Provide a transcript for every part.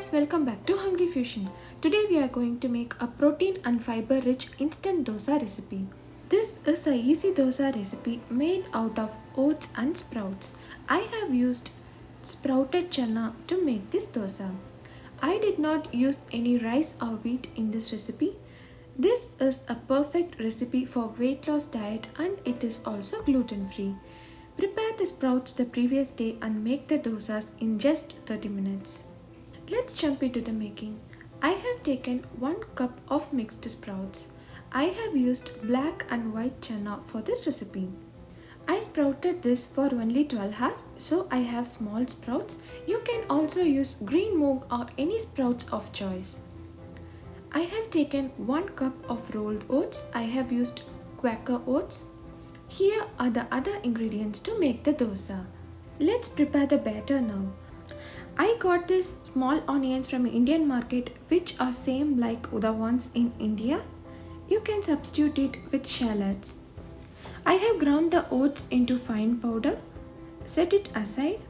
guys, welcome back to Hungry Fusion. Today we are going to make a protein and fiber rich instant dosa recipe. This is a easy dosa recipe made out of oats and sprouts. I have used sprouted chana to make this dosa. I did not use any rice or wheat in this recipe. This is a perfect recipe for weight loss diet and it is also gluten free. Prepare the sprouts the previous day and make the dosas in just 30 minutes. Let's jump into the making. I have taken 1 cup of mixed sprouts. I have used black and white chana for this recipe. I sprouted this for only 12 hours, so I have small sprouts. You can also use green moong or any sprouts of choice. I have taken 1 cup of rolled oats. I have used Quaker oats. Here are the other ingredients to make the dosa. Let's prepare the batter now. I got these small onions from Indian market which are same like the ones in India. You can substitute it with shallots. I have ground the oats into fine powder. Set it aside.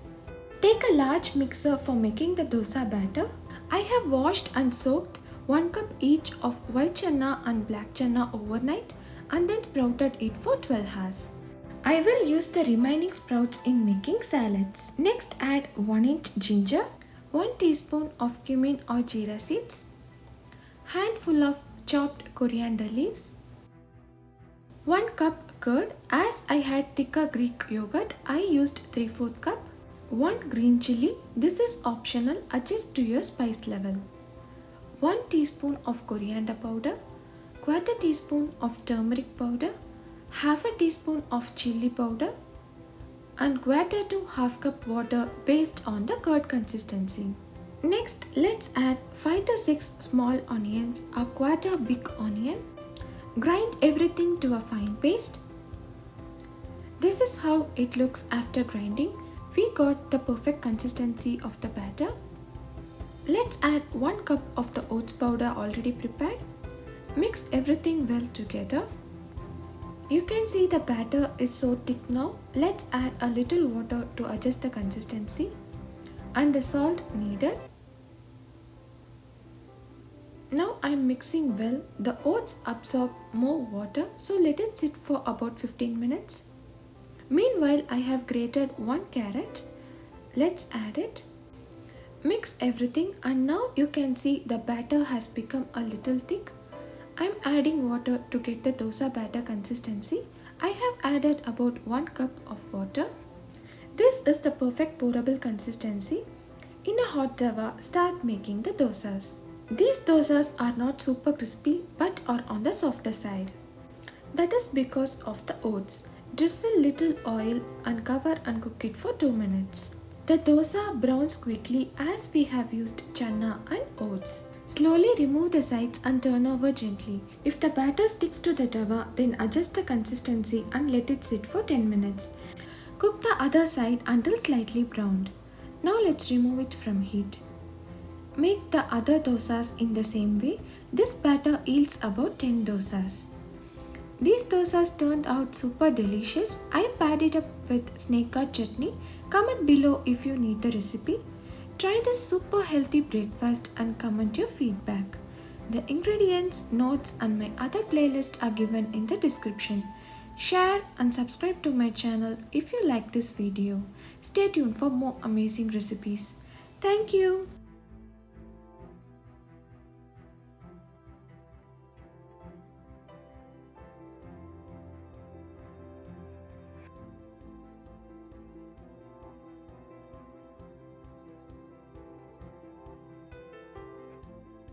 Take a large mixer for making the dosa batter. I have washed and soaked 1 cup each of white chana and black chana overnight and then sprouted it for 12 hours. I will use the remaining sprouts in making salads. Next add 1 inch ginger, 1 teaspoon of cumin or jeera seeds, handful of chopped coriander leaves, 1 cup curd. As I had thicker Greek yogurt, I used 3/4 cup, 1 green chilli. This is optional, adjust to your spice level. 1 teaspoon of coriander powder, 1/4 teaspoon of turmeric powder, 1/2 teaspoon of chili powder and 1/4 to 1/2 cup water based on the curd consistency. Next, let's add 5 to 6 small onions, a 1/4 big onion. Grind everything to a fine paste. This is how it looks after grinding. We got the perfect consistency of the batter. Let's add 1 cup of the oats powder already prepared. Mix everything well together. You can see the batter is so thick now. Let's add a little water to adjust the consistency and the salt needed. Now I'm mixing well. The oats absorb more water, so let it sit for about 15 minutes. Meanwhile, I have grated 1 carrot. Let's add it. Mix everything and now you can see the batter has become a little thick. I'm adding water to get the dosa batter consistency. I have added about 1 cup of water. This is the perfect pourable consistency. In a hot tawa, start making the dosas. These dosas are not super crispy but are on the softer side. That is because of the oats. Drizzle little oil and cover and cook it for 2 minutes. The dosa browns quickly as we have used chana and oats. Slowly remove the sides and turn over gently. If the batter sticks to the tawa, then adjust the consistency and let it sit for 10 minutes. Cook the other side until slightly browned. Now let's remove it from heat. Make the other dosas in the same way. This batter yields about 10 dosas. These dosas turned out super delicious. I paired it up with snake gut chutney. Comment below if you need the recipe. Try this super healthy breakfast and comment your feedback. The ingredients, notes and my other playlist are given in the description. Share and subscribe to my channel if you like this video. Stay tuned for more amazing recipes. Thank you.